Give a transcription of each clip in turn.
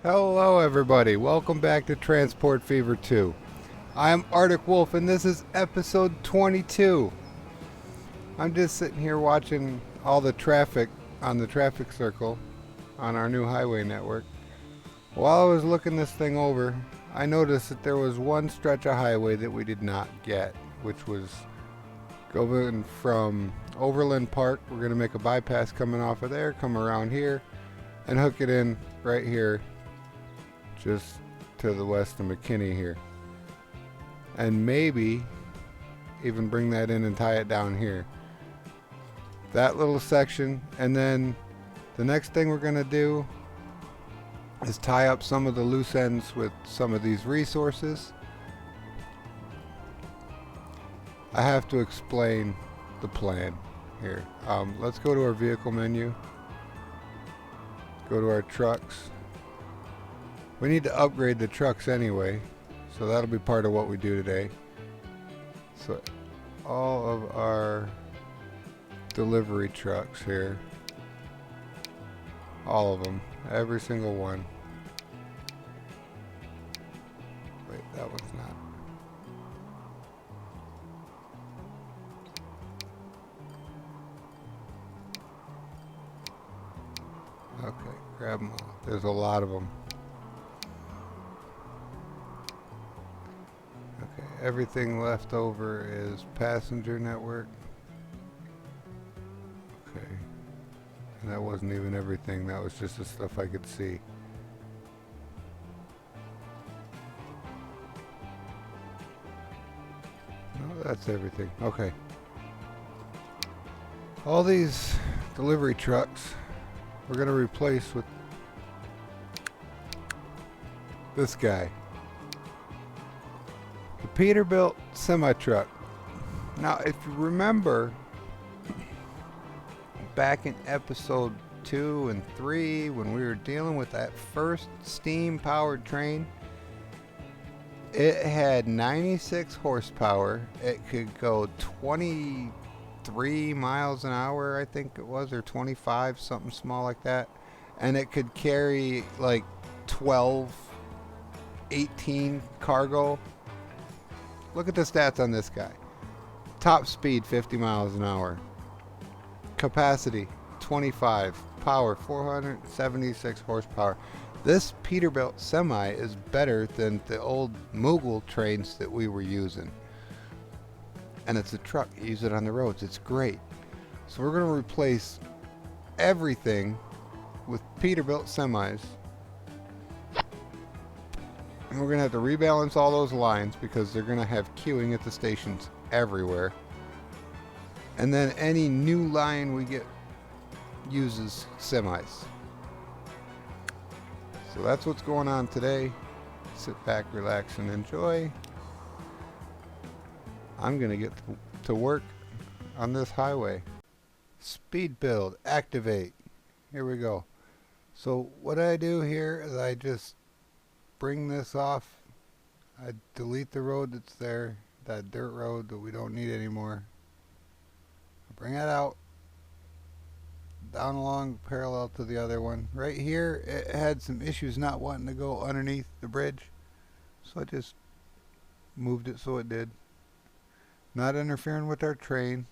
Hello everybody, welcome back to Transport Fever 2. I am Arctic Wolf and this is episode 22. I'm just sitting here watching all the traffic on the traffic circle on our new highway network. While I was looking this thing over, I noticed that there was one stretch of highway that we did not get, which was going from Overland Park. We're going to make a bypass coming off of there, come around here, and hook it in right here, just to the west of McKinney here. And maybe even bring that in and tie it down here. That little section, and then the next thing we're going to do is tie up some of the loose ends with some of these resources. I have to explain the plan here. Let's go to our vehicle menu. Go to our trucks. We need to upgrade the trucks anyway, so that'll be part of what we do today. So all of our delivery trucks here, all of them, every single one. Wait, that one's not. Okay, grab them all. There's a lot of them. Okay, everything left over is passenger network. Okay. And that wasn't even everything, that was just the stuff I could see. No, that's everything. Okay. All these delivery trucks we're going to replace with this guy. The Peterbilt semi-truck. Now, if you remember, back in episode 2 and 3, when we were dealing with that first steam-powered train, it had 96 horsepower. It could go 23 miles an hour, I think it was, or 25, something small like that. And it could carry like 12, 18 cargo. Look at the stats on this guy. Top speed 50 miles an hour. Capacity 25. Power 476 horsepower. This Peterbilt semi is better than the old Mughal trains that we were using. And it's a truck. You use it on the roads. It's great. So we're going to replace everything with Peterbilt semis. And we're going to have to rebalance all those lines because they're going to have queuing at the stations everywhere. And then any new line we get uses semis. So that's what's going on today. Sit back, relax, and enjoy. I'm going to get to work on this highway. Speed build, activate. Here we go. So what I do here is I just bring this off. I delete the road that's there, that dirt road that we don't need anymore. I bring that out, down along parallel to the other one. Right here, it had some issues not wanting to go underneath the bridge, so I just moved it so it did. Not interfering with our train.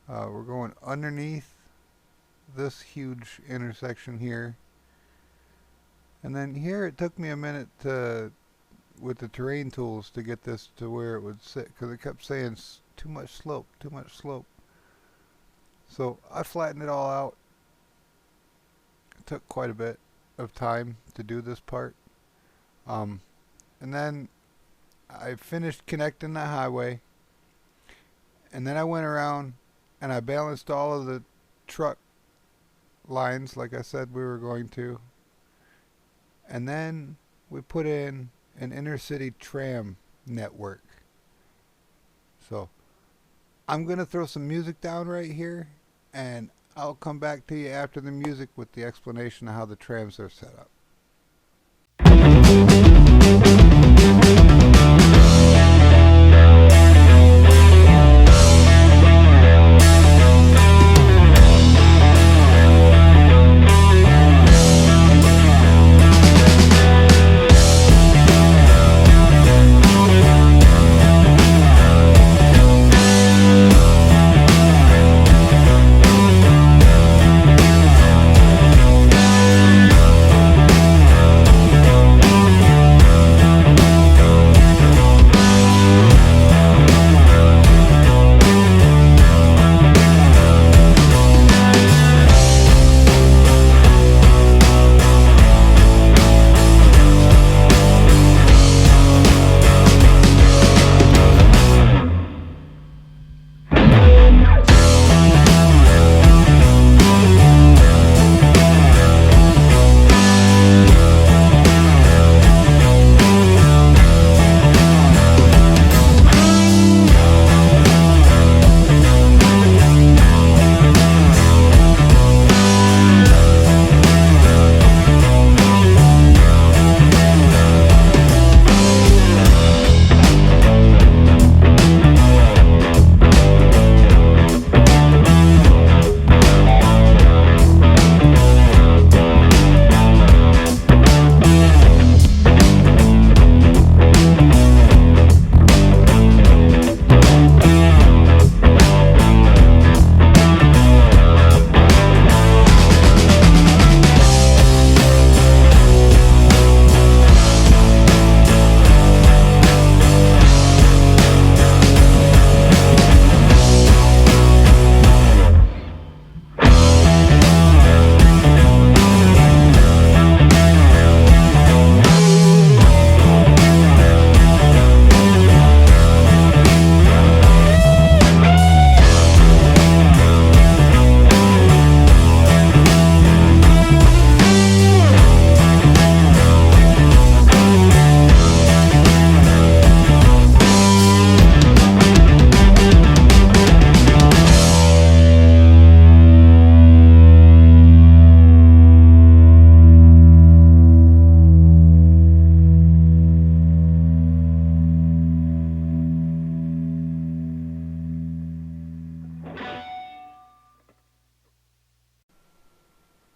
We're going underneath this huge intersection here. And then here it took me a minute to, with the terrain tools, to get this to where it would sit, because it kept saying too much slope, too much slope. So I flattened it all out. It took quite a bit of time to do this part. And then I finished connecting the highway. And then I went around and I balanced all of the truck lines like I said we were going to. And then we put in an intercity tram network. So I'm going to throw some music down right here, and I'll come back to you after the music with the explanation of how the trams are set up.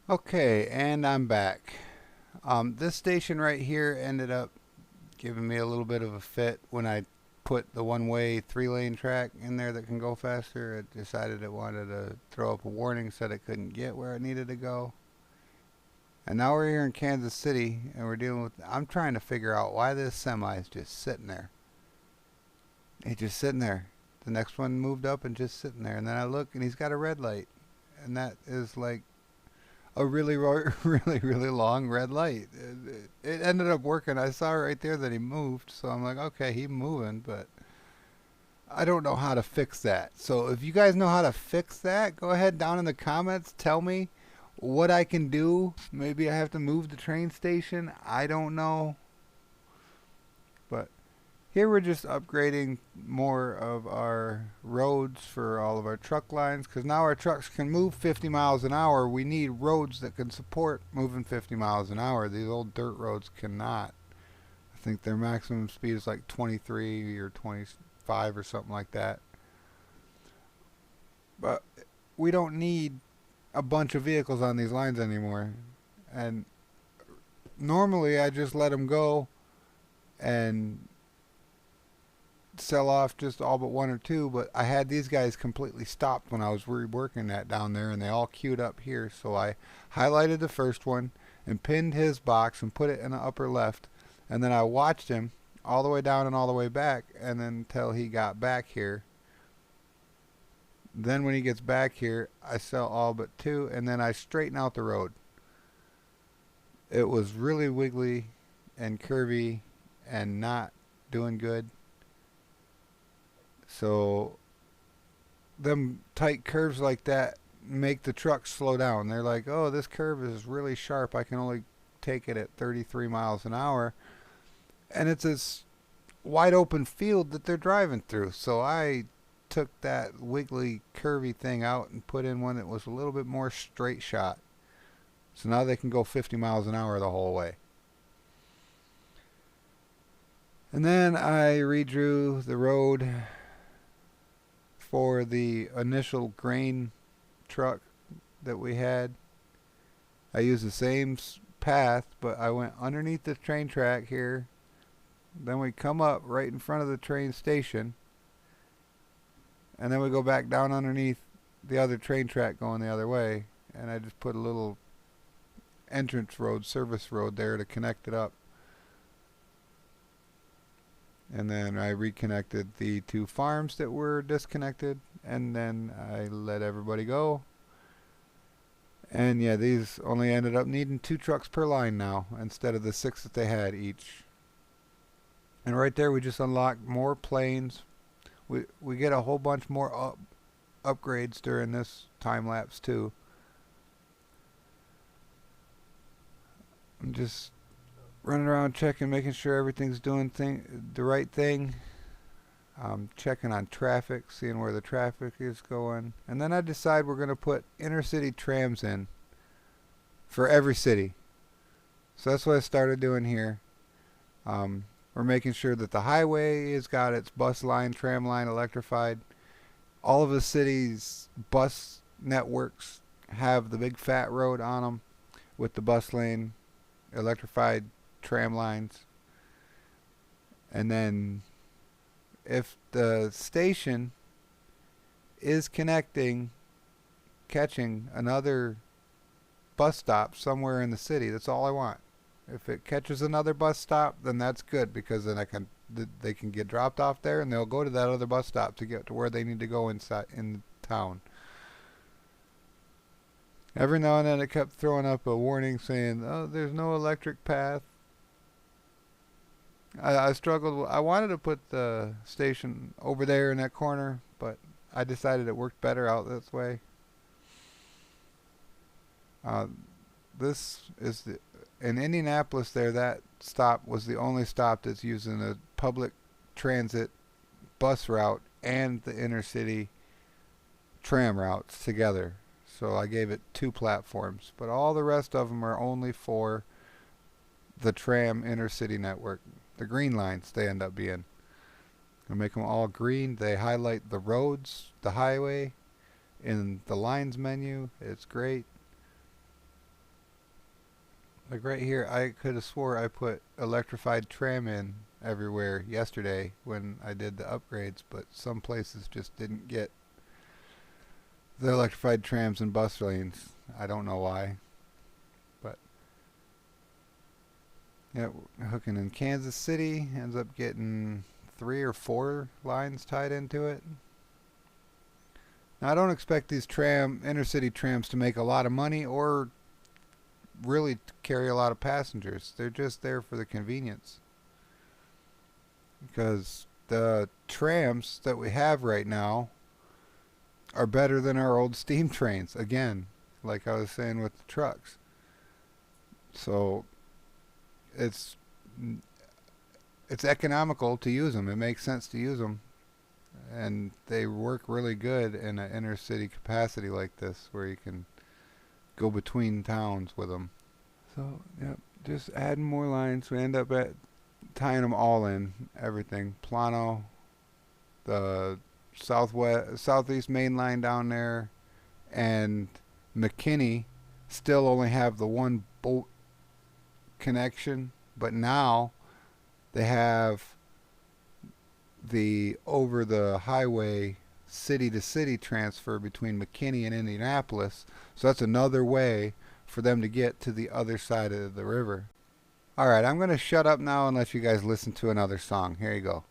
Okay, and I'm back. This station right here ended up giving me a little bit of a fit when I put the one-way three-lane track in there that can go faster. It decided it wanted to throw up a warning, said it couldn't get where it needed to go. And now we're here in Kansas City, and we're dealing with. I'm trying to figure out why this semi is just sitting there. He's just sitting there. The next one moved up and just sitting there, and then I look, and he's got a red light, and that is like a really long red light. It ended up working. I saw right there that he moved, so I'm like, okay, he's moving, but I don't know how to fix that. So if you guys know how to fix that, go ahead down in the comments. Tell me what I can do. Maybe I have to move the train station. I don't know. But here we're just upgrading more of our roads for all of our truck lines, because now our trucks can move 50 miles an hour. We need roads that can support moving 50 miles an hour. These old dirt roads cannot. I think their maximum speed is like 23 or 25 or something like that. But we don't need a bunch of vehicles on these lines anymore. And normally I just let them go and sell off just all but one or two, but I had these guys completely stopped when I was reworking that down there, and they all queued up here. So I highlighted the first one and pinned his box and put it in the upper left, and then I watched him all the way down and all the way back, and then until he got back here. Then when he gets back here, I sell all but two, and then I straighten out the road. It was really wiggly and curvy and not doing good. So them tight curves like that make the trucks slow down. They're like, oh, this curve is really sharp. I can only take it at 33 miles an hour. And it's this wide open field that they're driving through. So I took that wiggly, curvy thing out and put in one that was a little bit more straight shot. So now they can go 50 miles an hour the whole way. And then I redrew the road for the initial grain truck that we had. I used the same path, but I went underneath the train track here. Then we come up right in front of the train station. And then we go back down underneath the other train track going the other way. And I just put a little entrance road, service road there to connect it up. And then I reconnected the two farms that were disconnected, and then I let everybody go. And yeah, these only ended up needing 2 trucks per line now, instead of the 6 that they had each. And right there we just unlocked more planes. We get a whole bunch more upgrades during this time lapse too. I'm just running around checking, making sure everything's doing the right thing. Checking on traffic, seeing where the traffic is going. And then I decide we're going to put intercity trams in for every city. So that's what I started doing here. We're making sure that the highway has got its bus line, tram line electrified. All of the cities' bus networks have the big fat road on them with the bus lane, electrified tram lines. And then if the station is catching another bus stop somewhere in the city, that's all I want. If it catches another bus stop, then that's good, because then they can get dropped off there and they'll go to that other bus stop to get to where they need to go inside in town. Every now and then it kept throwing up a warning saying, oh, there's no electric path. I struggled. I wanted to put the station over there in that corner, but I decided it worked better out this way. This is in Indianapolis there, that stop was the only stop that's using a public transit bus route and the intercity tram routes together. So I gave it 2 platforms, but all the rest of them are only for the tram intercity network. The green lines they end up being. I make them all green. They highlight the roads, the highway, in the lines menu. It's great. Like right here, I could have swore I put electrified tram in everywhere yesterday when I did the upgrades, but some places just didn't get the electrified trams and bus lanes. I don't know why, but yeah, hooking in Kansas City ends up getting 3 or 4 lines tied into it. Now I don't expect these intercity trams to make a lot of money or really carry a lot of passengers. They're just there for the convenience. Because the trams that we have right now are better than our old steam trains. Again, like I was saying with the trucks. So it's economical to use them. It makes sense to use them, and they work really good in an inner city capacity like this, where you can go between towns with them. So, yep, just adding more lines. We end up tying them all in, everything. Plano, the southeast main line down there, and McKinney still only have the one boat connection, but now they have the over the highway city to city transfer between McKinney and Indianapolis. So that's another way for them to get to the other side of the river. Alright, I'm going to shut up now and let you guys listen to another song. Here you go.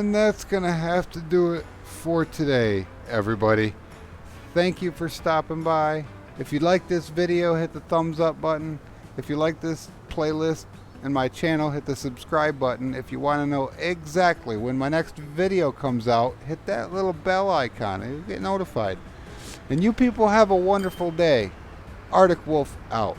And that's gonna have to do it for today, everybody. Thank you for stopping by. If you like this video, hit the thumbs up button. If you like this playlist and my channel, hit the subscribe button. If you want to know exactly when my next video comes out, hit that little bell icon and you'll get notified. And you people have a wonderful day. Arctic Wolf out.